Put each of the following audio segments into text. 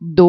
2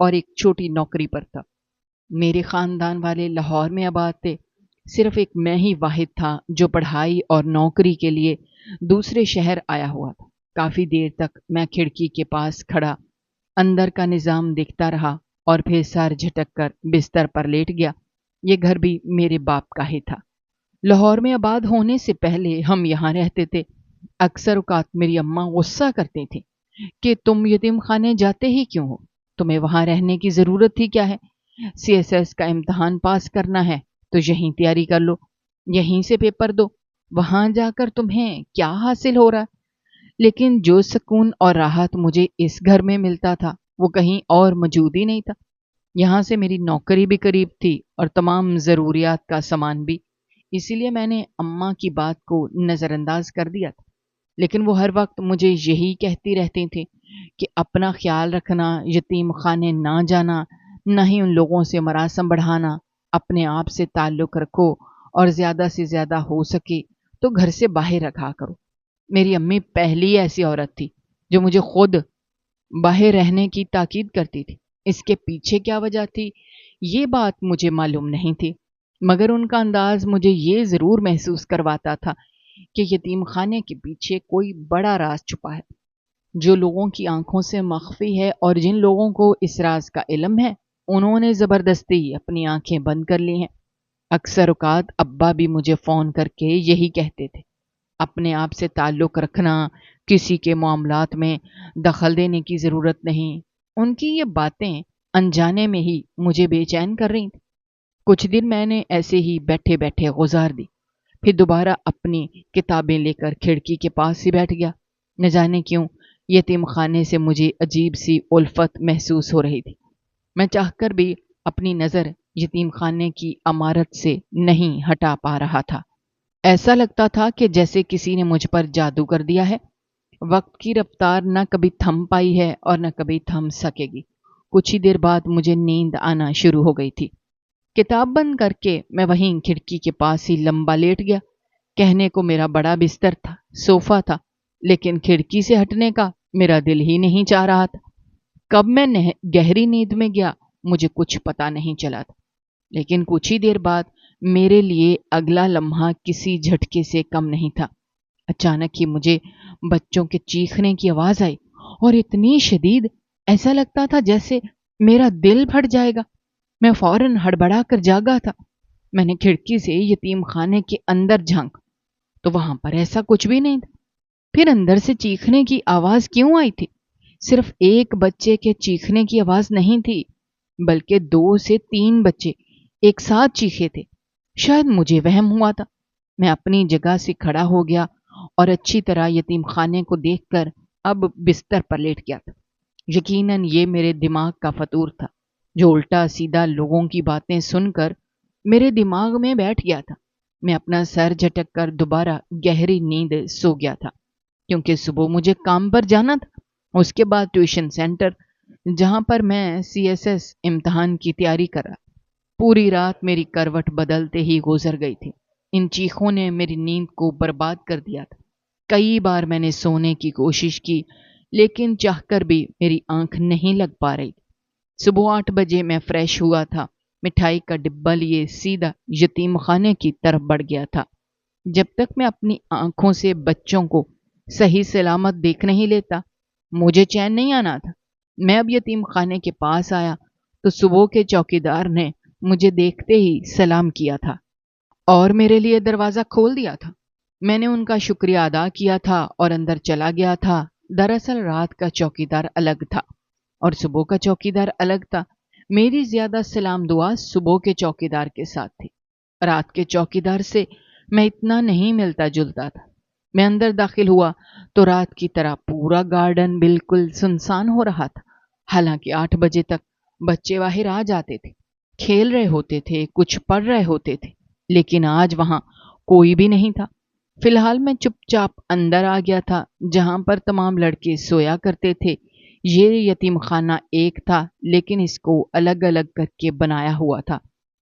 اور ایک چھوٹی نوکری پر تھا۔ میرے خاندان والے لاہور میں آباد تھے، صرف ایک میں ہی واحد تھا جو پڑھائی اور نوکری کے لیے دوسرے شہر آیا ہوا تھا۔ کافی دیر تک میں کھڑکی کے پاس کھڑا اندر کا نظام دیکھتا رہا اور پھر سر جھٹک کر بستر پر لیٹ گیا۔ یہ گھر بھی میرے باپ کا ہی تھا۔ لاہور میں آباد ہونے سے پہلے ہم یہاں رہتے تھے۔ اکثر اوقات میری اماں غصہ کرتی تھی کہ تم یتیم خانے جاتے ہی کیوں ہو؟ تمہیں وہاں رہنے کی ضرورت ہی کیا ہے؟ CSS کا امتحان پاس کرنا ہے تو یہیں تیاری کر لو، یہیں سے پیپر دو، وہاں جا کر تمہیں کیا حاصل ہو رہا ہے؟ لیکن جو سکون اور راحت مجھے اس گھر میں ملتا تھا وہ کہیں اور موجود ہی نہیں تھا۔ یہاں سے میری نوکری بھی قریب تھی اور تمام ضروریات کا سامان بھی، اسی لیے میں نے اماں کی بات کو نظر انداز کر دیا تھا۔ لیکن وہ ہر وقت مجھے یہی کہتی رہتی تھیں کہ اپنا خیال رکھنا، یتیم خانے نہ جانا، نہ ہی ان لوگوں سے مراسم بڑھانا، اپنے آپ سے تعلق رکھو اور زیادہ سے زیادہ ہو سکے تو گھر سے باہر رکھا کرو۔ میری امی پہلی ایسی عورت تھی جو مجھے خود باہر رہنے کی تاکید کرتی تھی۔ اس کے پیچھے کیا وجہ تھی یہ بات مجھے معلوم نہیں تھی، مگر ان کا انداز مجھے یہ ضرور محسوس کرواتا تھا کہ یتیم خانے کے پیچھے کوئی بڑا راز چھپا ہے جو لوگوں کی آنکھوں سے مخفی ہے، اور جن لوگوں کو اس راز کا علم ہے انہوں نے زبردستی اپنی آنکھیں بند کر لی ہیں۔ اکثر اوقات ابا بھی مجھے فون کر کے یہی کہتے تھے، اپنے آپ سے تعلق رکھنا، کسی کے معاملات میں دخل دینے کی ضرورت نہیں۔ ان کی یہ باتیں انجانے میں ہی مجھے بے چین کر رہی تھیں۔ کچھ دن میں نے ایسے ہی بیٹھے بیٹھے گزار دی، پھر دوبارہ اپنی کتابیں لے کر کھڑکی کے پاس ہی بیٹھ گیا۔ نہ جانے کیوں یتیم خانے سے مجھے عجیب سی الفت محسوس ہو رہی تھی۔ میں چاہ کر بھی اپنی نظر یتیم خانے کی عمارت سے نہیں ہٹا پا رہا تھا۔ ایسا لگتا تھا کہ جیسے کسی نے مجھ پر جادو کر دیا ہے۔ وقت کی رفتار نہ کبھی تھم پائی ہے اور نہ کبھی تھم سکے گی۔ کچھ ہی دیر بعد مجھے نیند آنا شروع ہو گئی تھی۔ کتاب بند کر کے میں وہیں کھڑکی کے پاس ہی لمبا لیٹ گیا۔ کہنے کو میرا بڑا بستر تھا، صوفہ تھا، لیکن کھڑکی سے ہٹنے کا میرا دل ہی نہیں چاہ رہا تھا۔ کب میں گہری نیند میں گیا مجھے کچھ پتا نہیں چلا تھا، لیکن کچھ ہی دیر بعد میرے لیے اگلا لمحہ کسی جھٹکے سے کم نہیں تھا۔ اچانک ہی مجھے بچوں کے چیخنے کی آواز آئی، اور اتنی شدید، ایسا لگتا تھا جیسے میرا دل پھٹ جائے گا۔ میں فوراً ہڑبڑا کر جاگا تھا۔ میں نے کھڑکی سے یتیم خانے کے اندر جھانک تو وہاں پر ایسا کچھ بھی نہیں تھا۔ پھر اندر سے چیخنے کی آواز کیوں آئی تھی؟ صرف ایک بچے کے چیخنے کی آواز نہیں تھی، بلکہ 2 سے 3 بچے ایک ساتھ چیخے تھے۔ شاید مجھے وہم ہوا تھا۔ میں اپنی جگہ سے کھڑا ہو گیا اور اچھی طرح یتیم خانے کو دیکھ کر اب بستر پر لیٹ گیا تھا۔ یقیناً یہ میرے دماغ کا فطور تھا جو الٹا سیدھا لوگوں کی باتیں سن کر میرے دماغ میں بیٹھ گیا تھا۔ میں اپنا سر جھٹک کر دوبارہ گہری نیند سو گیا تھا، کیونکہ صبح مجھے کام پر جانا تھا، اس کے بعد ٹیوشن سینٹر جہاں پر میں CSS امتحان کی تیاری کر رہا۔ پوری رات میری کروٹ بدلتے ہی گزر گئی تھی۔ ان چیخوں نے میری نیند کو برباد کر دیا تھا۔ کئی بار میں نے سونے کی کوشش کی، لیکن چاہ کر بھی میری آنکھ نہیں لگ پا رہی۔ صبح 8 بجے میں فریش ہوا تھا، مٹھائی کا ڈبہ لیے سیدھا یتیم خانے کی طرف بڑھ گیا تھا۔ جب تک میں اپنی آنکھوں سے بچوں کو صحیح سلامت دیکھ نہیں لیتا مجھے چین نہیں آنا تھا۔ میں اب یتیم خانے کے پاس آیا تو صبح کے چوکیدار نے مجھے دیکھتے ہی سلام کیا تھا اور میرے لیے دروازہ کھول دیا تھا۔ میں نے ان کا شکریہ ادا کیا تھا اور اندر چلا گیا تھا۔ دراصل رات کا چوکیدار الگ تھا اور صبح کا چوکیدار الگ تھا۔ میری زیادہ سلام دعا صبح کے چوکیدار کے ساتھ تھی۔ رات کے چوکیدار سے میں اتنا نہیں ملتا جلتا تھا۔ میں اندر داخل ہوا تو رات کی طرح پورا گارڈن بالکل سنسان ہو رہا تھا۔ حالانکہ 8 بجے تک بچے باہر آ جاتے تھے، کھیل رہے ہوتے تھے، کچھ پڑھ رہے ہوتے تھے، لیکن آج وہاں کوئی بھی نہیں تھا۔ فی الحال میں چپ چاپ اندر آ گیا تھا جہاں پر تمام لڑکے سویا کرتے تھے۔ یہ یتیم خانہ ایک تھا، لیکن اس کو الگ الگ کر کے بنایا ہوا تھا،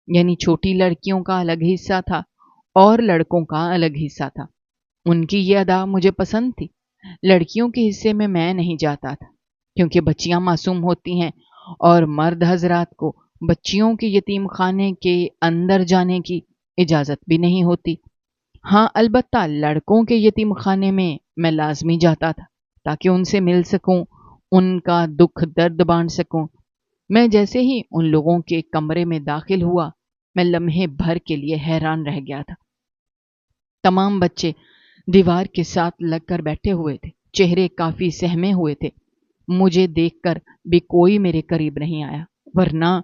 یعنی چھوٹی لڑکیوں کا الگ حصہ تھا اور لڑکوں کا الگ حصہ تھا۔ ان کی یہ ادا مجھے پسند تھی۔ لڑکیوں کے حصے میں نہیں جاتا تھا کیونکہ بچیاں معصوم ہوتی ہیں اور مرد حضرات کو بچیوں کے یتیم خانے کے اندر جانے کی اجازت بھی نہیں ہوتی۔ ہاں البتہ لڑکوں کے یتیم خانے میں لازمی جاتا تھا تاکہ ان سے مل سکوں، ان کا دکھ درد بانٹ سکوں۔ میں جیسے ہی ان لوگوں کے کمرے میں داخل ہوا، میں لمحے بھر کے لیے حیران رہ گیا تھا۔ تمام بچے دیوار کے ساتھ لگ کر بیٹھے ہوئے تھے، چہرے کافی سہمے ہوئے تھے۔ مجھے دیکھ کر بھی کوئی میرے قریب نہیں آیا، ورنہ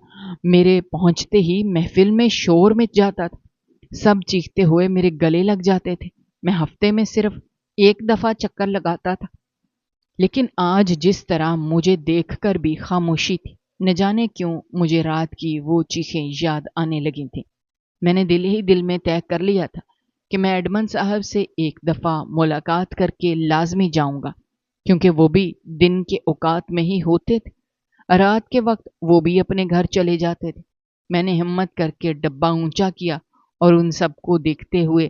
میرے پہنچتے ہی محفل میں شور مچ جاتا تھا۔ سب چیختے ہوئے میرے گلے لگ جاتے تھے۔ میں ہفتے میں صرف ایک دفعہ چکر لگاتا تھا، لیکن آج جس طرح مجھے دیکھ کر بھی خاموشی تھی، نہ جانے کیوں مجھے رات کی وہ چیخیں یاد آنے لگی تھیں۔ میں نے دل ہی دل میں طے کر لیا تھا کہ میں ایڈمن صاحب سے ایک دفعہ ملاقات کر کے لازمی جاؤں گا، کیونکہ وہ بھی دن کے اوقات میں ہی ہوتے تھے، رات کے وقت وہ بھی اپنے گھر چلے جاتے تھے۔ میں نے ہمت کر کے ڈبہ اونچا کیا اور ان سب کو دیکھتے ہوئے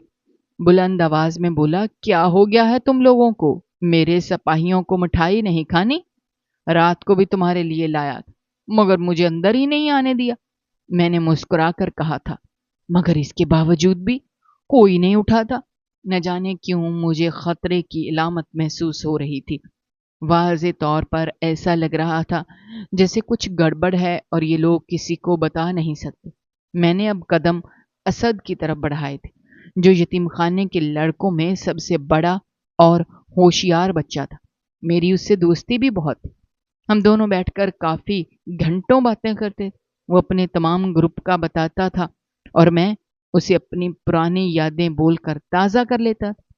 بلند آواز میں بولا، کیا ہو گیا ہے تم لوگوں کو؟ میرے سپاہیوں کو مٹھائی نہیں کھانی؟ رات کو بھی تمہارے لیے لایا تھا، مگر مجھے اندر ہی نہیں آنے دیا۔ میں نے مسکرا کر کہا تھا، مگر اس کے باوجود بھی کوئی نہیں اٹھا تھا۔ نہ جانے کیوں مجھے خطرے کی علامت محسوس ہو رہی تھی۔ واضح طور پر ایسا لگ رہا تھا جیسے کچھ گڑبڑ ہے اور یہ لوگ کسی کو بتا نہیں سکتے۔ میں نے اب قدم اسد کی طرف بڑھائے تھے، جو یتیم خانے کے لڑکوں میں سب سے بڑا اور ہوشیار بچہ تھا۔ میری اس سے دوستی بھی بہت تھی۔ ہم دونوں بیٹھ کر کافی گھنٹوں باتیں کرتے تھے۔ وہ اپنے تمام گروپ کا بتاتا تھا اور میں اسے اپنی پرانی یادیں بول کر تازہ کر لیتا تھا۔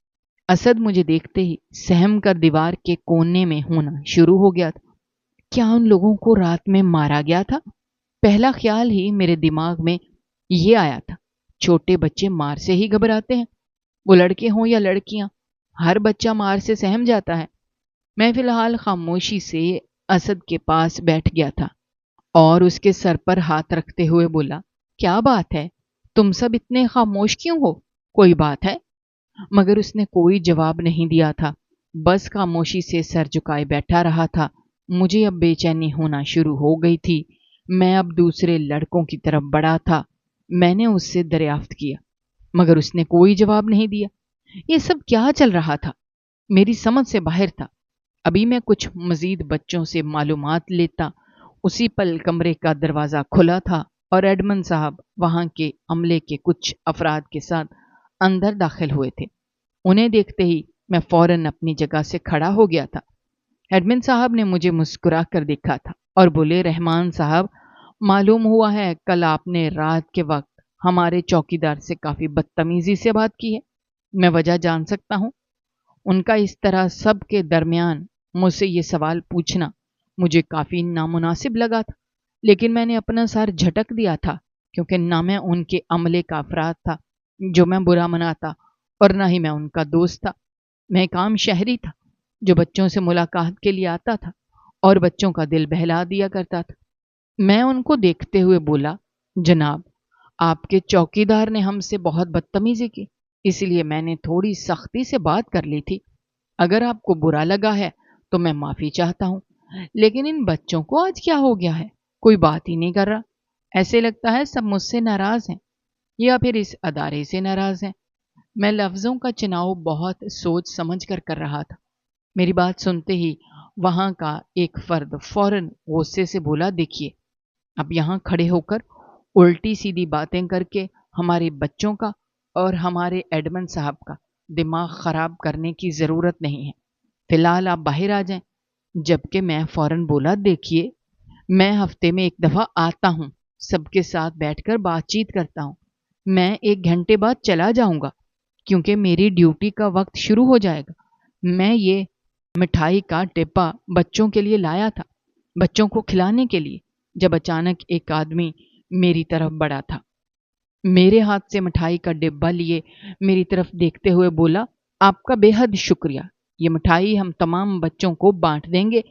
اسد مجھے دیکھتے ہی سہم کر دیوار کے کونے میں ہونا شروع ہو گیا تھا۔ کیا ان لوگوں کو رات میں مارا گیا تھا؟ پہلا خیال ہی میرے دماغ میں یہ آیا تھا۔ چھوٹے بچے مار سے ہی گھبراتے ہیں، وہ لڑکے ہوں یا لڑکیاں، ہر بچہ مار سے سہم جاتا ہے۔ میں فی الحال خاموشی سے اسد کے پاس بیٹھ گیا تھا اور اس کے سر پر ہاتھ رکھتے ہوئے بولا، کیا بات ہے؟ تم سب اتنے خاموش کیوں ہو؟ کوئی بات ہے؟ مگر اس نے کوئی جواب نہیں دیا تھا، بس خاموشی سے سر جھکائے بیٹھا رہا تھا۔ مجھے اب بے چینی ہونا شروع ہو گئی تھی۔ میں اب دوسرے لڑکوں کی طرف بڑھا تھا۔ میں نے اس سے دریافت کیا، مگر اس نے کوئی جواب نہیں دیا۔ یہ سب کیا چل رہا تھا؟ میری سمجھ سے باہر تھا۔ ابھی میں کچھ مزید بچوں سے معلومات لیتا، اسی پل کمرے کا دروازہ کھلا تھا اور ایڈمن صاحب وہاں کے عملے کے کچھ افراد کے ساتھ اندر داخل ہوئے تھے۔ انہیں دیکھتے ہی میں فوراً اپنی جگہ سے کھڑا ہو گیا تھا۔ ایڈمن صاحب نے مجھے مسکرا کر دیکھا تھا اور بولے، رحمان صاحب، معلوم ہوا ہے کل آپ نے رات کے وقت ہمارے چوکیدار سے کافی بدتمیزی سے بات کی ہے۔ میں وجہ جان سکتا ہوں؟ ان کا اس طرح سب کے درمیان مجھ سے یہ سوال پوچھنا مجھے کافی نامناسب لگا تھا، لیکن میں نے اپنا سر جھٹک دیا تھا، کیونکہ نہ میں ان کے عملے کا افراد تھا جو میں برا مناتا اور نہ ہی میں ان کا دوست تھا۔ میں ایک عام شہری تھا جو بچوں سے ملاقات کے لیے آتا تھا اور بچوں کا دل بہلا دیا کرتا تھا۔ میں ان کو دیکھتے ہوئے بولا، جناب، آپ کے چوکیدار نے ہم سے بہت بدتمیزی کی، اس لیے میں نے تھوڑی سختی سے بات کر لی تھی۔ اگر آپ کو برا لگا ہے تو میں معافی چاہتا ہوں، لیکن ان بچوں کو آج کیا ہو گیا ہے؟ کوئی بات ہی نہیں کر رہا۔ ایسے لگتا ہے سب مجھ سے ناراض ہیں یا پھر اس ادارے سے ناراض ہیں۔ میں لفظوں کا چناؤ بہت سوچ سمجھ کر کر رہا تھا۔ میری بات سنتے ہی وہاں کا ایک فرد فوراً غصے سے بولا، دیکھیے، اب یہاں کھڑے ہو کر الٹی سیدھی باتیں کر کے ہمارے بچوں کا اور ہمارے ایڈمن صاحب کا دماغ خراب کرنے کی ضرورت نہیں ہے۔ فی الحال آپ باہر آ جائیں۔ جبکہ میں فوراً بولا، دیکھیے، میں ہفتے میں ایک دفعہ آتا ہوں، سب کے ساتھ بیٹھ کر بات چیت کرتا ہوں۔ میں 1 گھنٹے بعد چلا جاؤں گا کیونکہ میری ڈیوٹی کا وقت شروع ہو جائے گا۔ میں یہ مٹھائی کا ڈبہ بچوں کے لیے لایا تھا، بچوں کو کھلانے کے لیے، جب اچانک ایک آدمی میری طرف بڑھا تھا، میرے ہاتھ سے مٹھائی کا ڈبہ لیے میری طرف دیکھتے ہوئے بولا، آپ کا بے حد شکریہ، یہ مٹھائی ہم تمام بچوں کو بانٹ دیں گے،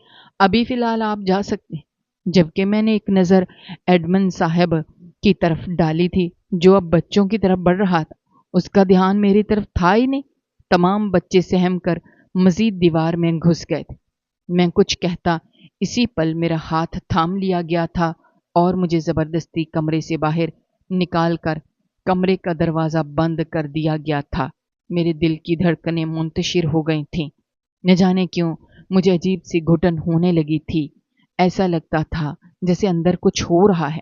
ابھی فی الحال آپ جا سکتے ہیں۔ جبکہ میں نے ایک نظر ایڈمن صاحب کی طرف ڈالی تھی جو اب بچوں کی طرف بڑھ رہا تھا، اس کا دھیان میری طرف تھا ہی نہیں۔ تمام بچے سہم کر مزید دیوار میں گھس گئے تھے۔ میں کچھ کہتا اسی پل میرا ہاتھ تھام لیا گیا تھا اور مجھے زبردستی کمرے سے باہر نکال کر کمرے کا دروازہ بند کر دیا گیا تھا۔ میرے دل کی دھڑکنیں منتشر ہو گئی تھیں۔ نہ جانے کیوں مجھے عجیب سی گھٹن ہونے لگی تھی۔ ایسا لگتا تھا جیسے اندر کچھ ہو رہا ہے۔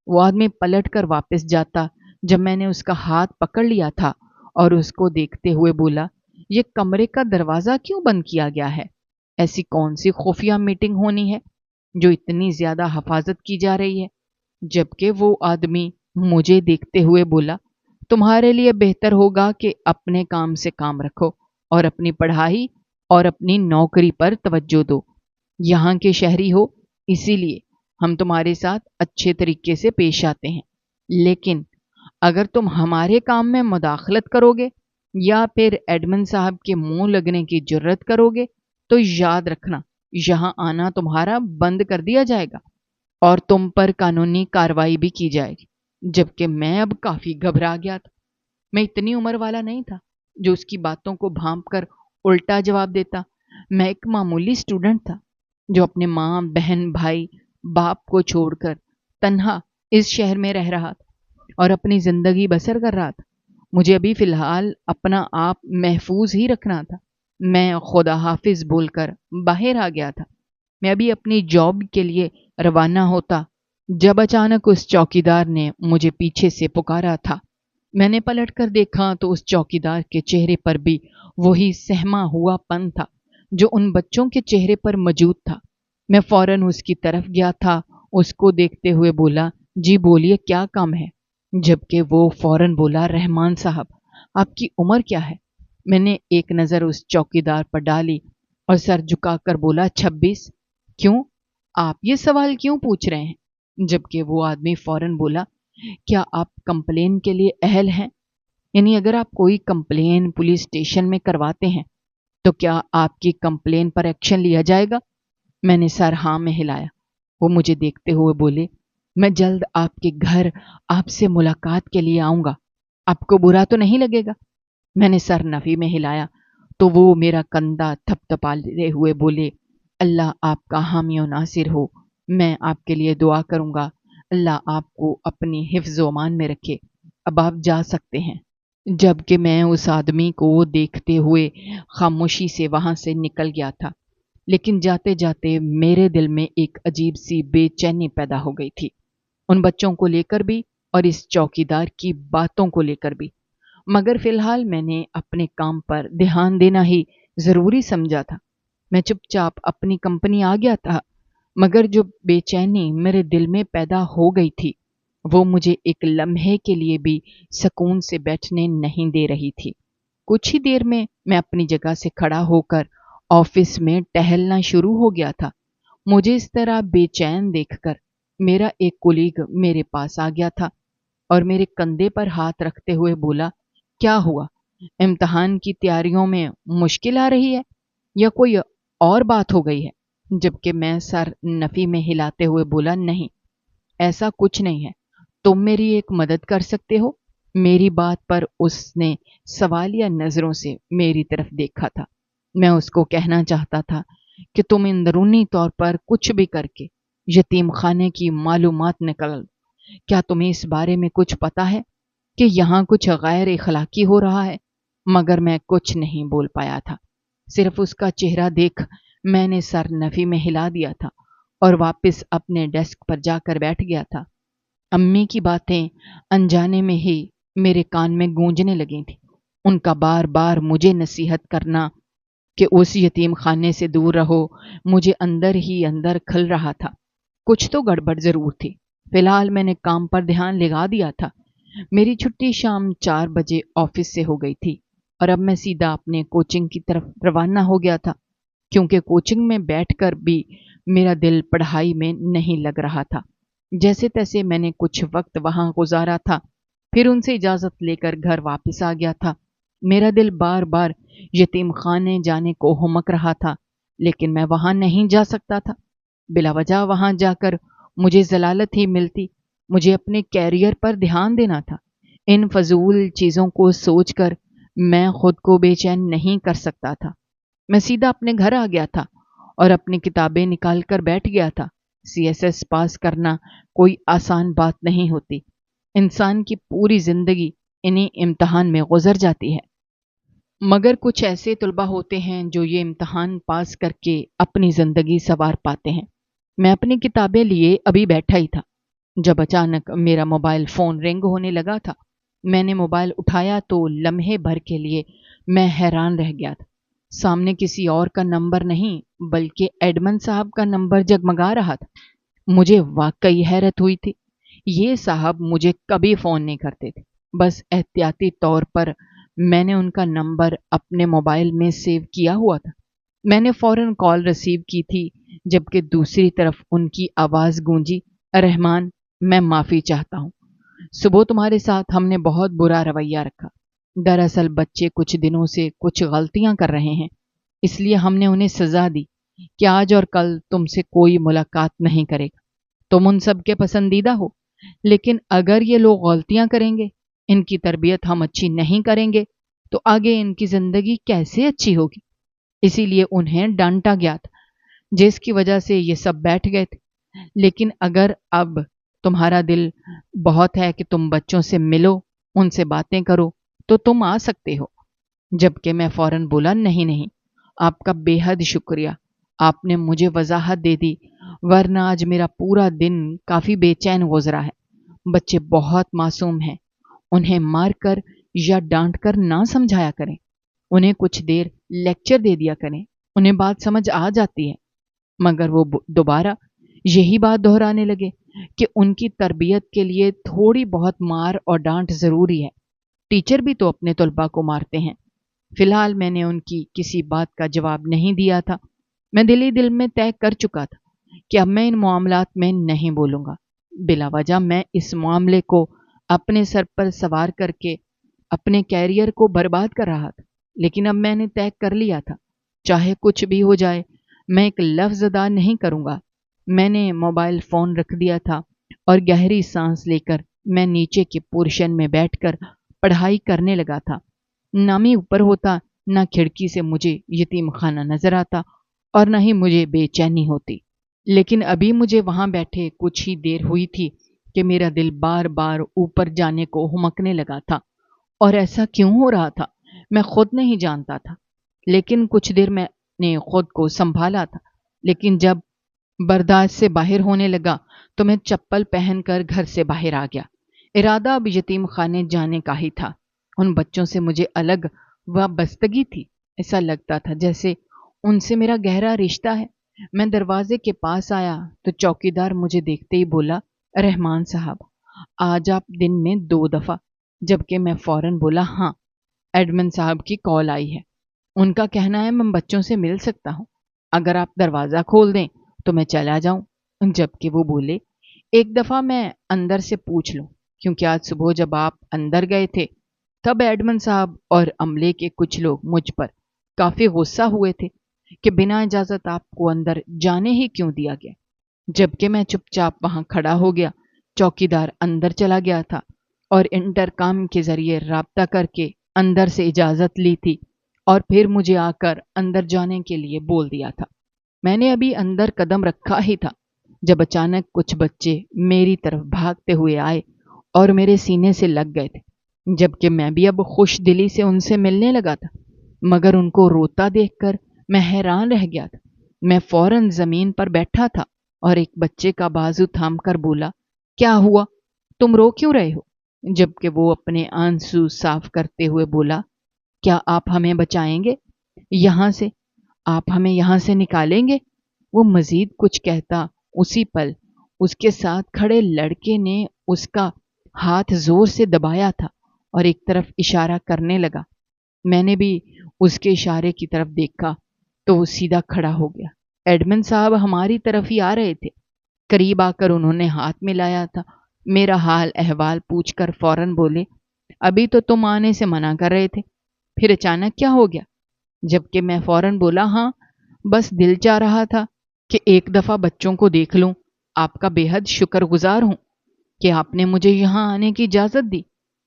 وہ آدمی پلٹ کر واپس جاتا جب میں نے اس کا ہاتھ پکڑ لیا تھا اور اس کو دیکھتے ہوئے بولا، یہ کمرے کا دروازہ کیوں بند کیا گیا ہے؟ ایسی کون سی خفیہ میٹنگ ہونی ہے جو اتنی زیادہ حفاظت کی جا رہی ہے؟ جبکہ وہ آدمی مجھے دیکھتے ہوئے بولا، تمہارے لیے بہتر ہوگا کہ اپنے کام سے کام رکھو اور اپنی پڑھائی اور اپنی نوکری پر توجہ دو۔ یہاں کے شہری ہو، اسی لیے ہم تمہارے ساتھ اچھے طریقے سے پیش آتے ہیں، لیکن اگر تم ہمارے کام میں مداخلت کرو گے یا پھر ایڈمن صاحب کے منہ لگنے کی جرت کرو گے تو یاد رکھنا یہاں آنا تمہارا بند کر دیا جائے گا اور تم پر قانونی کارروائی بھی کی جائے گی۔ جبکہ میں اب کافی گھبرا گیا تھا۔ میں اتنی عمر والا نہیں تھا جو اس کی باتوں کو بھانپ کر الٹا جواب دیتا۔ میں ایک معمولی اسٹوڈنٹ تھا جو اپنے ماں، بہن، بھائی، باپ کو چھوڑ کر تنہا اس شہر میں رہ رہا تھا اور اپنی زندگی بسر کر رہا تھا۔ مجھے ابھی فی الحال اپنا آپ محفوظ ہی رکھنا تھا۔ میں خدا حافظ بول کر باہر آ گیا تھا۔ میں ابھی اپنی جاب کے لیے روانہ ہوتا جب اچانک اس چوکیدار نے مجھے پیچھے سے پکارا تھا۔ میں نے پلٹ کر دیکھا تو اس چوکیدار کے چہرے پر بھی وہی سہما ہوا پن تھا جو ان بچوں کے چہرے پر موجود تھا۔ میں فوراً اس کی طرف گیا تھا، اس کو دیکھتے ہوئے بولا، جی بولیے کیا کام ہے؟ جبکہ وہ فوراً بولا، رحمان صاحب آپ کی عمر کیا ہے؟ میں نے ایک نظر اس چوکیدار پر ڈالی اور سر جھکا کر بولا، 26۔ کیوں؟ آپ یہ سوال کیوں پوچھ رہے ہیں؟ جبکہ وہ آدمی فوراً بولا، کیا آپ کمپلین کے لیے اہل ہیں؟ یعنی اگر آپ کوئی کمپلین پولیس اسٹیشن میں کرواتے ہیں تو کیا آپ کی کمپلین پر ایکشن لیا جائے گا؟ میں نے سر ہاں میں ہلایا۔ وہ مجھے دیکھتے ہوئے بولے، میں جلد آپ کے گھر آپ سے ملاقات کے لیے آؤں گا، آپ کو برا تو نہیں لگے گا؟ میں نے سر نفی میں ہلایا تو وہ میرا کندھا تھپ تھپاتے ہوئے بولے، اللہ آپ کا حامی و ناصر ہو، میں آپ کے لیے دعا کروں گا، اللہ آپ کو اپنی حفظ و امان میں رکھے، اب آپ جا سکتے ہیں۔ جبکہ میں اس آدمی کو دیکھتے ہوئے خاموشی سے وہاں سے نکل گیا تھا، لیکن جاتے جاتے میرے دل میں ایک عجیب سی بے چینی پیدا ہو گئی تھی، ان بچوں کو لے کر بھی اور اس چوکیدار کی باتوں کو لے کر بھی۔ مگر فی الحال میں نے اپنے کام پر دھیان دینا ہی ضروری سمجھا تھا۔ میں چپ چاپ اپنی کمپنی آ گیا تھا، مگر جو بے چینی میرے دل میں پیدا ہو گئی تھی وہ مجھے ایک لمحے کے لیے بھی سکون سے بیٹھنے نہیں دے رہی تھی۔ کچھ ہی دیر میں اپنی جگہ سے کھڑا ہو کر آفس میں ٹہلنا شروع ہو گیا تھا۔ مجھے اس طرح بے چین دیکھ کر میرا ایک کولیگ میرے پاس آ گیا تھا اور میرے کندھے پر ہاتھ رکھتے ہوئے بولا، کیا ہوا؟ امتحان کی تیاریوں میں مشکل آ رہی ہے یا کوئی اور بات ہو گئی ہے؟ جبکہ میں سر نفی میں ہلاتے ہوئے بولا، نہیں، ایسا کچھ نہیں ہے، تم میری ایک مدد کر سکتے ہو؟ میری بات پر اس نے سوالیہ نظروں سے میری طرف دیکھا تھا۔ میں اس کو کہنا چاہتا تھا کہ تم اندرونی طور پر کچھ بھی کر کے یتیم خانے کی معلومات نکال۔ کیا تمہیں اس بارے میں کچھ پتا ہے کہ یہاں کچھ غیر اخلاقی ہو رہا ہے؟ مگر میں کچھ نہیں بول پایا تھا۔ صرف اس کا چہرہ دیکھ میں نے سر نفی میں ہلا دیا تھا اور واپس اپنے ڈیسک پر جا کر بیٹھ گیا تھا۔ امی کی باتیں انجانے میں ہی میرے کان میں گونجنے لگی تھیں۔ ان کا بار بار مجھے نصیحت کرنا کہ اس یتیم خانے سے دور رہو مجھے اندر ہی اندر کھل رہا تھا۔ کچھ تو گڑبڑ ضرور تھی۔ فی الحال میں نے کام پر دھیان لگا دیا تھا۔ میری چھٹی شام 4 بجے آفس سے ہو گئی تھی اور اب میں سیدھا اپنے کوچنگ کی طرف روانہ ہو گیا تھا، کیونکہ کوچنگ میں بیٹھ کر بھی میرا دل پڑھائی میں نہیں لگ رہا تھا۔ جیسے تیسے میں نے کچھ وقت وہاں گزارا تھا، پھر ان سے اجازت لے کر گھر واپس آ گیا تھا۔ میرا دل بار بار یتیم خانے جانے کو ہمک رہا تھا، لیکن میں وہاں نہیں جا سکتا تھا۔ بلا وجہ وہاں جا کر مجھے ضلالت ہی ملتی۔ مجھے اپنے کیریئر پر دھیان دینا تھا۔ ان فضول چیزوں کو سوچ کر میں خود کو بے چین نہیں کر سکتا تھا۔ میں سیدھا اپنے گھر آ گیا تھا اور اپنی کتابیں نکال کر بیٹھ گیا تھا۔ CSS پاس کرنا کوئی آسان بات نہیں ہوتی۔ انسان کی پوری زندگی انہی امتحان میں گزر جاتی ہے، مگر کچھ ایسے طلباء ہوتے ہیں جو یہ امتحان پاس کر کے اپنی زندگی سنوار پاتے ہیں۔ میں اپنی کتابیں لیے ابھی بیٹھا ہی تھا جب اچانک میرا موبائل فون رنگ ہونے لگا تھا۔ میں نے موبائل اٹھایا تو لمحے بھر کے لیے میں حیران رہ گیا تھا۔ سامنے کسی اور کا نمبر نہیں بلکہ ایڈمن صاحب کا نمبر جگمگا رہا تھا۔ مجھے واقعی حیرت ہوئی تھی۔ یہ صاحب مجھے کبھی فون نہیں کرتے تھے، بس احتیاطی طور پر میں نے ان کا نمبر اپنے موبائل میں سیو کیا ہوا تھا۔ میں نے فوراً کال ریسیو کی تھی جبکہ دوسری طرف ان کی آواز گونجی، رحمان، میں معافی چاہتا ہوں۔ صبح تمہارے ساتھ ہم نے بہت برا رویہ رکھا۔ دراصل بچے کچھ دنوں سے کچھ غلطیاں کر رہے ہیں، اس لیے ہم نے انہیں سزا دی کہ آج اور کل تم سے کوئی ملاقات نہیں کرے گا۔ تم ان سب کے پسندیدہ ہو، لیکن اگر یہ لوگ غلطیاں کریں گے، ان کی تربیت ہم اچھی نہیں کریں گے تو آگے ان کی زندگی کیسے اچھی ہوگی؟ اسی لیے انہیں ڈانٹا گیا تھا، جس کی وجہ سے یہ سب بیٹھ گئے تھے۔ لیکن اگر اب تمہارا دل بہت ہے کہ تم بچوں سے ملو، ان سے باتیں کرو، تو تم آ سکتے ہو۔ جبکہ میں فوراً بولا، نہیں نہیں، آپ کا بے حد شکریہ، آپ نے مجھے وضاحت دے دی، ورنہ آج میرا پورا دن کافی بے چین گزرا ہے۔ بچے بہت معصوم ہیں، انہیں مار کر یا ڈانٹ کر نہ سمجھایا کریں، انہیں کچھ دیر لیکچر دے دیا کریں، انہیں بات سمجھ آ جاتی ہے۔ مگر وہ دوبارہ یہی بات دہرانے لگے کہ ان کی تربیت کے لیے تھوڑی بہت مار اور ڈانٹ ضروری ہے، ٹیچر بھی تو اپنے طلباء کو مارتے ہیں۔ فی الحال میں نے ان کی کسی بات کا جواب نہیں دیا تھا۔ میں دل ہی دل میں طے کر چکا تھا کہ اب میں ان معاملات میں نہیں بولوں گا۔ بلا وجہ میں اس معاملے کو اپنے سر پر سوار کر کے اپنے کیریئر کو برباد کر رہا تھا، لیکن اب میں نے طے کر لیا تھا، چاہے کچھ بھی ہو جائے میں ایک لفظ ادا نہیں کروں گا۔ میں نے موبائل فون رکھ دیا تھا اور گہری سانس لے کر میں نیچے کے پورشن میں بیٹھ کر پڑھائی کرنے لگا تھا۔ نہ می اوپر ہوتا، نہ کھڑکی سے مجھے یتیم خانہ نظر آتا اور نہ ہی مجھے بے چینی ہوتی۔ لیکن ابھی مجھے وہاں بیٹھے کچھ ہی دیر ہوئی تھی کہ میرا دل بار بار اوپر جانے کو ہمکنے لگا تھا، اور ایسا کیوں ہو رہا تھا میں خود نہیں جانتا تھا۔ لیکن کچھ دیر میں نے خود کو سنبھالا تھا، لیکن جب برداشت سے باہر ہونے لگا تو میں چپل پہن کر گھر سے باہر آ گیا۔ ارادہ اب یتیم خانے جانے کا ہی تھا۔ ان بچوں سے مجھے الگ وابستگی تھی، ایسا لگتا تھا جیسے ان سے میرا گہرا رشتہ ہے۔ میں دروازے کے پاس آیا تو چوکیدار مجھے دیکھتے ہی بولا، رحمان صاحب، آج آپ دن میں 2 دفعہ، جبکہ میں فوراً بولا، ہاں، ایڈمن صاحب کی کال آئی ہے، ان کا کہنا ہے میں بچوں سے مل سکتا ہوں، اگر آپ دروازہ کھول دیں تو میں چلا جاؤں۔ جبکہ وہ بولے، ایک دفعہ میں اندر سے پوچھ لوں، کیونکہ آج صبح جب آپ اندر گئے تھے تب ایڈمن صاحب اور عملے کے کچھ لوگ مجھ پر کافی غصہ ہوئے تھے کہ بنا اجازت آپ کو اندر جانے ہی کیوں دیا گیا۔ جبکہ میں چپ چاپ وہاں کھڑا ہو گیا۔ چوکیدار اندر چلا گیا تھا اور انٹرکام کے ذریعے رابطہ کر کے اندر سے اجازت لی تھی اور پھر مجھے آ کر اندر جانے کے لیے بول دیا تھا۔ میں نے ابھی اندر قدم رکھا ہی تھا جب اچانک کچھ بچے میری طرف بھاگتے ہوئے آئے اور میرے سینے سے لگ گئے تھے، جبکہ میں بھی اب خوش دلی سے ان سے ملنے لگا تھا، مگر ان کو روتا دیکھ کر میں حیران رہ گیا تھا۔ میں فوراً زمین پر بیٹھا تھا اور ایک بچے کا بازو تھام کر بولا، کیا ہوا؟ تم رو کیوں رہے ہو؟ جبکہ وہ اپنے آنسو صاف کرتے ہوئے بولا، کیا آپ ہمیں بچائیں گے یہاں سے؟ آپ ہمیں یہاں سے نکالیں گے؟ وہ مزید کچھ کہتا اسی پل اس کے ساتھ کھڑے لڑکے نے اس کا ہاتھ زور سے دبایا تھا اور ایک طرف اشارہ کرنے لگا۔ میں نے بھی اس کے اشارے کی طرف دیکھا تو وہ سیدھا کھڑا ہو گیا۔ ایڈمن صاحب ہماری طرف ہی آ رہے تھے۔ قریب آ کر انہوں نے ہاتھ ملایا تھا۔ میرا حال احوال پوچھ کر فوراً بولے، ابھی تو تم آنے سے منع کر رہے تھے، پھر اچانک کیا ہو گیا؟ جبکہ میں فوراً بولا، ہاں، بس دل چاہ رہا تھا کہ ایک دفعہ بچوں کو دیکھ لوں۔ آپ کا بے حد شکر گزار ہوں کہ آپ نے مجھے یہاں آنے کی اجازت دی۔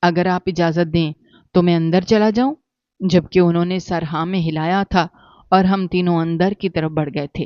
اگر آپ اجازت دیں تو میں اندر چلا جاؤں؟ جبکہ انہوں نے سر ہاں میں ہلایا تھا اور ہم تینوں اندر کی طرف بڑھ گئے تھے۔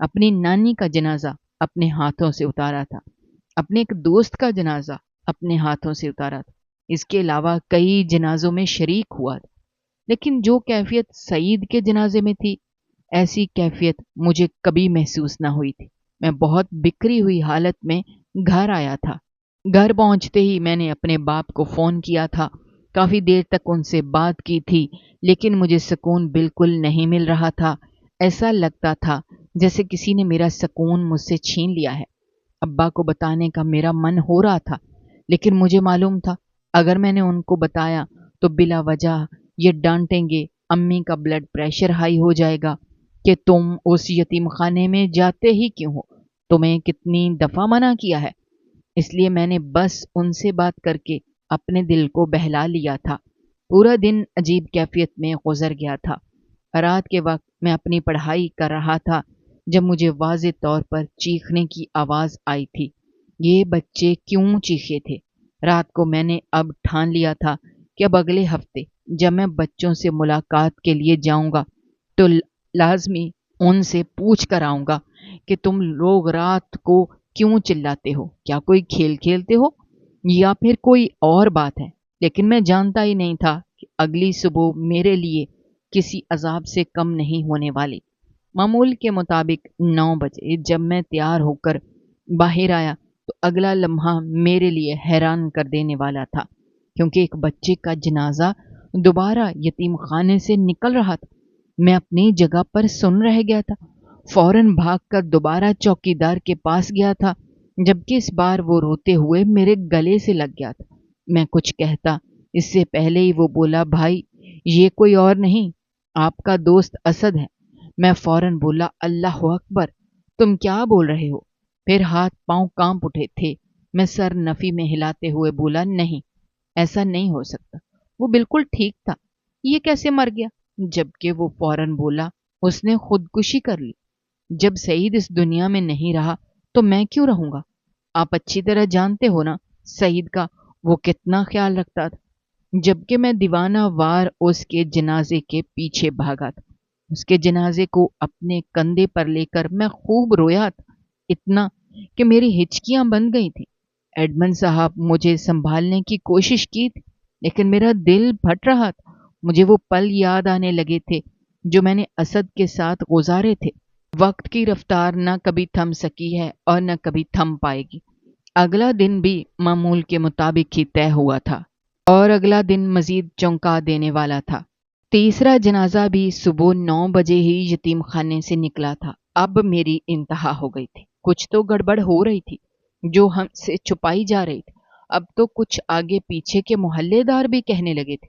اپنی نانی کا جنازہ اپنے ہاتھوں سے اتارا تھا، اپنے ایک دوست کا جنازہ اپنے ہاتھوں سے اتارا تھا، اس کے علاوہ کئی جنازوں میں شریک ہوا تھا، لیکن جو کیفیت سعید کے جنازے میں تھی، ایسی کیفیت مجھے کبھی محسوس نہ ہوئی تھی۔ میں بہت بکھری ہوئی حالت میں گھر آیا تھا۔ گھر پہنچتے ہی میں نے اپنے باپ کو فون کیا تھا، کافی دیر تک ان سے بات کی تھی، لیکن مجھے سکون بالکل نہیں مل رہا تھا۔ ایسا لگتا تھا جیسے کسی نے میرا سکون مجھ سے چھین لیا ہے۔ ابا کو بتانے کا میرا من ہو رہا تھا، لیکن مجھے معلوم تھا اگر میں نے ان کو بتایا تو بلا وجہ یہ ڈانٹیں گے، امی کا بلڈ پریشر ہائی ہو جائے گا کہ تم اس یتیم خانے میں جاتے ہی کیوں ہو، تمہیں کتنی دفعہ منع کیا ہے۔ اس لیے میں نے بس ان سے بات کر کے اپنے دل کو بہلا لیا تھا۔ پورا دن عجیب کیفیت میں گزر گیا تھا۔ رات کے وقت میں اپنی پڑھائی کر رہا تھا جب مجھے واضح طور پر چیخنے کی آواز آئی تھی۔ یہ بچے کیوں چیخے تھے؟ رات کو میں نے اب ٹھان لیا تھا کہ اب اگلے ہفتے جب میں بچوں سے ملاقات کے لیے جاؤں گا تو لازمی ان سے پوچھ کر آؤں گا کہ تم لوگ رات کو کیوں چلاتے ہو؟ کیا کوئی کھیل کھیلتے ہو یا پھر کوئی اور بات ہے؟ لیکن میں جانتا ہی نہیں تھا کہ اگلی صبح میرے لیے کسی عذاب سے کم نہیں ہونے والی۔ معمول کے مطابق 9 بجے جب میں تیار ہو کر باہر آیا تو اگلا لمحہ میرے لیے حیران کر دینے والا تھا، کیونکہ ایک بچے کا جنازہ دوبارہ یتیم خانے سے نکل رہا تھا۔ میں اپنی جگہ پر سن رہ گیا تھا، فوراً بھاگ کر دوبارہ چوکی دار کے پاس گیا تھا، جبکہ اس بار وہ روتے ہوئے میرے گلے سے لگ گیا تھا۔ میں کچھ کہتا اس سے پہلے ہی وہ بولا، بھائی یہ کوئی اور نہیں، آپ کا دوست اسد ہے۔ میں فوراً بولا، اللہ اکبر، تم کیا بول رہے ہو؟ پھر ہاتھ پاؤں کانپ اٹھے تھے۔ میں سر نفی میں ہلاتے ہوئے بولا، نہیں، ایسا نہیں ہو سکتا، وہ بالکل ٹھیک تھا، یہ کیسے مر گیا؟ جبکہ وہ فوراً بولا، اس نے خودکشی کر لی۔ جب سعید اس دنیا میں نہیں رہا تو میں کیوں رہوں گا؟ آپ اچھی طرح جانتے ہو نا سعید کا وہ کتنا خیال رکھتا تھا۔ جبکہ میں دیوانہ وار اس کے جنازے کے پیچھے بھاگا تھا، اس کے جنازے کو اپنے کندھے پر لے کر میں خوب رویا تھا، اتنا کہ میری ہچکیاں بند گئی تھیں۔ ایڈمنڈ صاحب مجھے سنبھالنے کی کوشش کی تھی، لیکن میرا دل پھٹ رہا تھا۔ مجھے وہ پل یاد آنے لگے تھے جو میں نے اسد کے ساتھ گزارے تھے۔ وقت کی رفتار نہ کبھی تھم سکی ہے اور نہ کبھی تھم پائے گی۔ اگلا دن بھی معمول کے مطابق ہی طے ہوا تھا اور اگلا دن مزید چونکا دینے والا تھا۔ تیسرا جنازہ بھی صبح 9 بجے ہی یتیم خانے سے نکلا تھا۔ اب میری انتہا ہو گئی تھی، کچھ تو گڑبڑ ہو رہی تھی جو ہم سے چھپائی جا رہی تھی۔ اب تو کچھ آگے پیچھے کے محلے دار بھی کہنے لگے تھے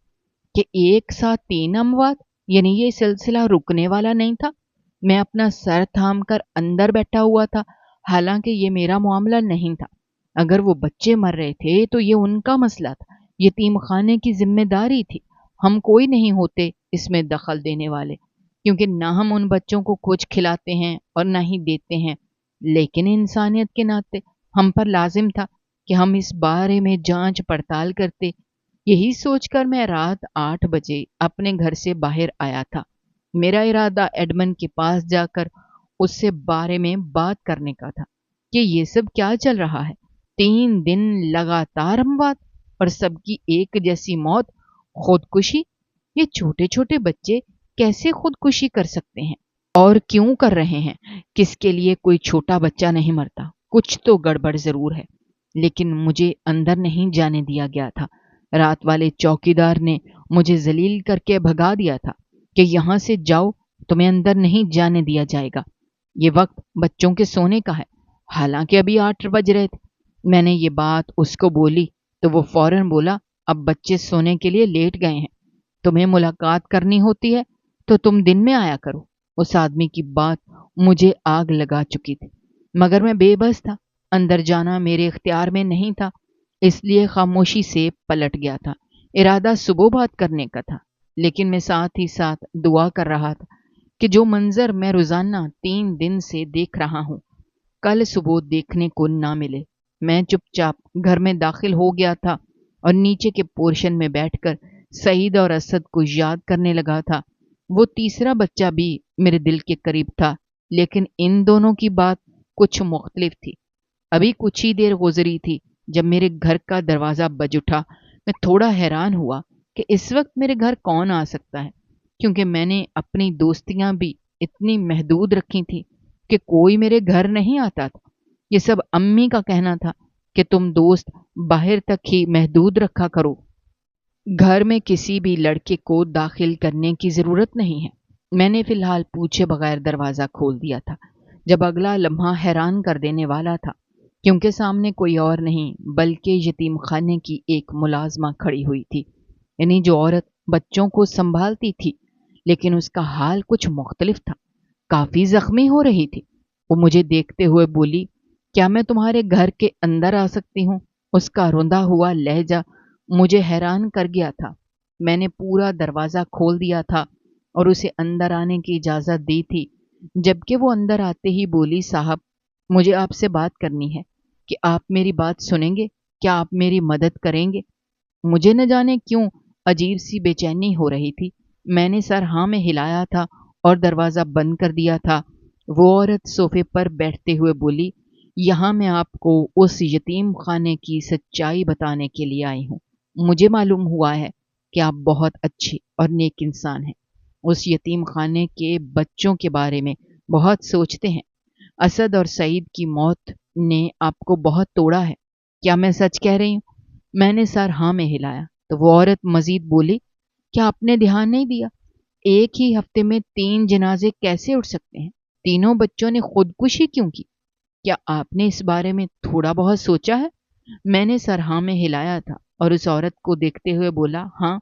کہ ایک ساتھ 3 اموات، یعنی یہ سلسلہ رکنے والا نہیں تھا۔ میں اپنا سر تھام کر اندر بیٹھا ہوا تھا، حالانکہ یہ میرا معاملہ نہیں تھا۔ اگر وہ بچے مر رہے تھے تو یہ ان کا مسئلہ تھا، یتیم خانے کی ذمہ داری تھی۔ ہم کوئی نہیں ہوتے اس میں دخل دینے والے، کیونکہ نہ ہم ان بچوں کو کچھ کھلاتے ہیں اور نہ ہی دیتے ہیں، لیکن انسانیت کے ناطے ہم پر لازم تھا کہ ہم اس بارے میں جانچ پڑتال کرتے۔ یہی سوچ کر میں رات 8 بجے اپنے گھر سے باہر آیا تھا۔ میرا ارادہ ایڈمنڈ کے پاس جا کر اس سے بارے میں بات کرنے کا تھا کہ یہ سب کیا چل رہا ہے۔ 3 دن لگاتار اموات اور سب کی ایک جیسی موت، خودکشی۔ یہ چھوٹے چھوٹے بچے کیسے خودکشی کر سکتے ہیں اور کیوں کر رہے ہیں؟ کس کے لیے کوئی چھوٹا بچہ نہیں مرتا؟ کچھ تو گڑبڑ ضرور ہے، لیکن مجھے اندر نہیں جانے دیا گیا تھا۔ رات والے چوکیدار نے مجھے ذلیل کر کے بھگا دیا تھا کہ یہاں سے جاؤ، تمہیں اندر نہیں جانے دیا جائے گا، یہ وقت بچوں کے سونے کا ہے۔ حالانکہ ابھی 8 بج رہے تھے۔ میں نے یہ بات اس کو بولی تو وہ فوراً بولا، اب بچے سونے کے لیے لیٹ گئے ہیں، تمہیں ملاقات کرنی ہوتی ہے تو تم دن میں آیا کرو۔ اس آدمی کی بات مجھے آگ لگا چکی تھی، مگر میں بے بس تھا، اندر جانا میرے اختیار میں نہیں تھا، اس لیے خاموشی سے پلٹ گیا تھا۔ ارادہ صبح بات کرنے کا تھا، لیکن میں ساتھ ہی ساتھ دعا کر رہا تھا کہ جو منظر میں روزانہ 3 دن سے دیکھ رہا ہوں کل صبح دیکھنے کو نہ ملے۔ میں چپ چاپ گھر میں داخل ہو گیا تھا اور نیچے کے پورشن میں بیٹھ کر سعید اور اسد کو یاد کرنے لگا تھا۔ وہ تیسرا بچہ بھی میرے دل کے قریب تھا لیکن ان دونوں کی بات کچھ مختلف تھی۔ ابھی کچھ ہی دیر گزری تھی جب میرے گھر کا دروازہ بج اٹھا۔ میں تھوڑا حیران ہوا کہ اس وقت میرے گھر کون آ سکتا ہے، کیونکہ میں نے اپنی دوستیاں بھی اتنی محدود رکھی تھیں کہ کوئی میرے گھر نہیں آتا تھا۔ یہ سب امی کا کہنا تھا کہ تم دوست باہر تک ہی محدود رکھا کرو، گھر میں کسی بھی لڑکے کو داخل کرنے کی ضرورت نہیں ہے۔ میں نے فی الحال پوچھے بغیر دروازہ کھول دیا تھا، جب اگلا لمحہ حیران کر دینے والا تھا، کیونکہ سامنے کوئی اور نہیں بلکہ یتیم خانے کی ایک ملازمہ کھڑی ہوئی تھی، یعنی جو عورت بچوں کو سنبھالتی تھی، لیکن اس کا حال کچھ مختلف تھا، کافی زخمی ہو رہی تھی۔ وہ مجھے دیکھتے ہوئے بولی، کیا میں تمہارے گھر کے اندر آ سکتی ہوں؟ اس کا روندا ہوا لہجہ مجھے حیران کر گیا تھا۔ میں نے پورا دروازہ کھول دیا تھا اور اسے اندر آنے کی اجازت دی تھی، جبکہ وہ اندر آتے ہی بولی، صاحب مجھے آپ سے بات کرنی ہے، کہ آپ میری بات سنیں گے؟ کیا آپ میری مدد کریں گے؟ مجھے نہ جانے کیوں عجیب سی بے چینی ہو رہی تھی۔ میں نے سر ہاں میں ہلایا تھا اور دروازہ بند کر دیا تھا۔ وہ عورت صوفے پر بیٹھتے ہوئے بولی، یہاں میں آپ کو اس یتیم خانے کی سچائی بتانے کے لیے آئی ہوں۔ مجھے معلوم ہوا ہے کہ آپ بہت اچھی اور نیک انسان ہیں، اس یتیم خانے کے بچوں کے بارے میں بہت سوچتے ہیں۔ اسد اور سعید کی موت نے آپ کو بہت توڑا ہے، کیا میں سچ کہہ رہی ہوں؟ میں نے سر ہاں میں ہلایا تو وہ عورت مزید بولی، کیا آپ نے دھیان نہیں دیا؟ ایک ہی ہفتے میں 3 جنازے کیسے اٹھ سکتے ہیں؟ تینوں بچوں نے خودکشی کیوں کی؟ کیا آپ نے اس بارے میں تھوڑا بہت سوچا ہے؟ میں نے سر ہاں میں ہلایا تھا اور اس عورت کو دیکھتے ہوئے بولا، ہاں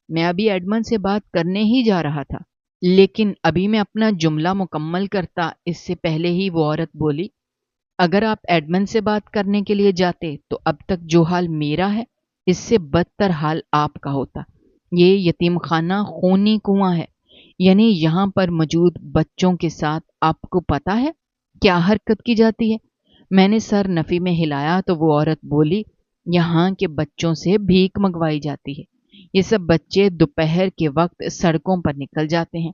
میں ابھی ایڈمن سے بات کرنے ہی جا رہا تھا، لیکن ابھی میں اپنا جملہ مکمل کرتا اس سے پہلے ہی وہ عورت بولی، اگر آپ ایڈمن سے بات کرنے کے لیے جاتے تو اب تک جو حال میرا ہے اس سے بدتر حال آپ کا ہوتا۔ یہ یتیم خانہ خونی کنواں ہے، یعنی یہاں پر موجود بچوں کے ساتھ آپ کو پتا ہے کیا حرکت کی جاتی ہے؟ میں نے سر نفی میں ہلایا تو وہ عورت بولی، یہاں کے بچوں سے بھیک منگوائی جاتی ہے۔ یہ سب بچے دوپہر کے وقت سڑکوں پر نکل جاتے ہیں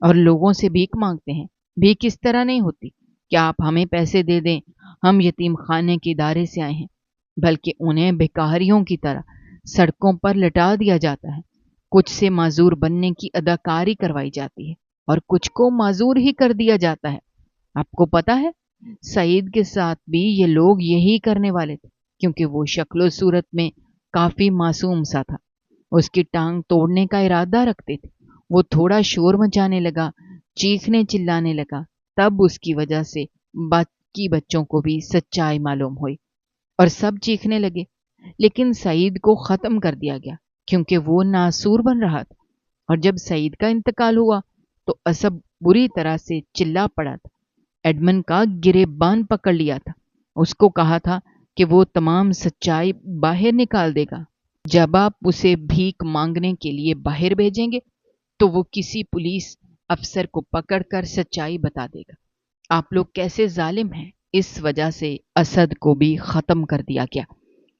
اور لوگوں سے بھیک مانگتے ہیں۔ بھیک اس طرح نہیں ہوتی کہ آپ ہمیں پیسے دے دیں، ہم یتیم خانے کے ادارے سے آئے ہیں، بلکہ انہیں بھکاریوں کی طرح سڑکوں پر لٹا دیا جاتا ہے۔ کچھ سے معذور بننے کی اداکاری کروائی جاتی ہے اور کچھ کو معذور ہی کر دیا جاتا ہے۔ آپ کو پتا ہے سعید کے ساتھ بھی یہ لوگ یہی کرنے والے تھے، کیونکہ وہ شکل و صورت میں کافی معصوم سا تھا۔ اس کی ٹانگ توڑنے کا ارادہ رکھتے تھے۔ وہ تھوڑا شور مچانے لگا، چیخنے چلانے لگا، تب اس کی وجہ سے باقی بچوں کو بھی سچائی معلوم ہوئی اور سب چیخنے لگے، لیکن سعید کو ختم کر دیا گیا کیونکہ وہ ناسور بن رہا تھا۔ اور جب سعید کا انتقال ہوا تو اسد بری طرح سے چلا پڑا تھا۔ ایڈمن کا گریبان پکڑ لیا تھا، اس کو کہا تھا کہ وہ تمام سچائی باہر نکال دے گا۔ جب آپ اسے بھیک مانگنے کے لیے باہر بھیجیں گے تو وہ کسی پولیس افسر کو پکڑ کر سچائی بتا دے گا۔ آپ لوگ کیسے ظالم ہیں۔ اس وجہ سے اسد کو بھی ختم کر دیا گیا،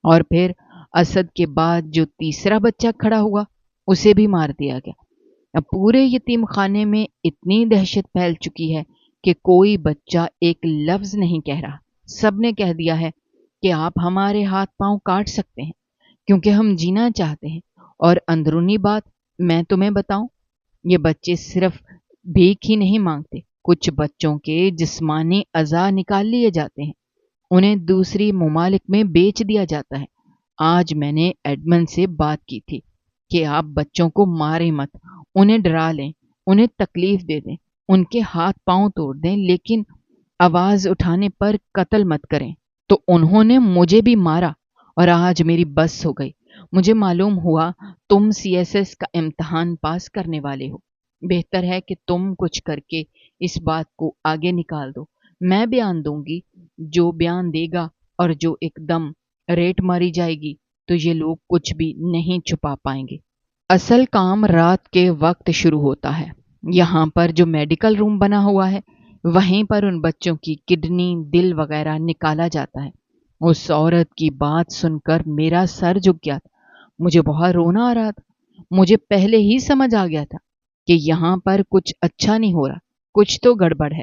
اور پھر اسد کے بعد جو تیسرا بچہ کھڑا ہوا اسے بھی مار دیا گیا۔ اب پورے یتیم خانے میں اتنی دہشت پھیل چکی ہے کہ کوئی بچہ ایک لفظ نہیں کہہ رہا۔ سب نے کہہ دیا ہے کہ آپ ہمارے ہاتھ پاؤں کاٹ سکتے ہیں کیونکہ ہم جینا چاہتے ہیں۔ اور اندرونی بات میں تمہیں بتاؤں، یہ بچے صرف بھیک ہی نہیں مانگتے، کچھ بچوں کے جسمانی اعضاء نکال لیے جاتے ہیں، انہیں دوسری ممالک میں بیچ دیا جاتا ہے۔ آج میں نے ایڈمن سے بات کی تھی کہ آپ بچوں کو ماریں مت، انہیں ڈرا لیں، انہیں تکلیف دے دیں، ان کے ہاتھ پاؤں توڑ دیں، لیکن آواز اٹھانے پر قتل مت کریں۔ تو انہوں نے مجھے بھی مارا اور آج میری بس ہو گئی۔ مجھے معلوم ہوا تم CSS کا امتحان پاس کرنے والے ہو، بہتر ہے کہ تم کچھ کر کے اس بات کو آگے نکال دو۔ میں بیان دوں گی، جو بیان دے گا اور جو ایک دم ریٹ ماری جائے گی تو یہ لوگ کچھ بھی نہیں چھپا پائیں گے۔ اصل کام رات کے وقت شروع ہوتا ہے۔ یہاں پر جو میڈیکل روم بنا ہوا ہے وہیں پر ان بچوں کی کڈنی، دل وغیرہ نکالا جاتا ہے۔ اس عورت کی بات سن کر میرا سر جھک گیا تھا، مجھے بہت رونا آ رہا تھا۔ مجھے پہلے ہی سمجھ آ گیا تھا کہ یہاں پر کچھ اچھا نہیں ہو رہا، کچھ تو گڑبڑ ہے،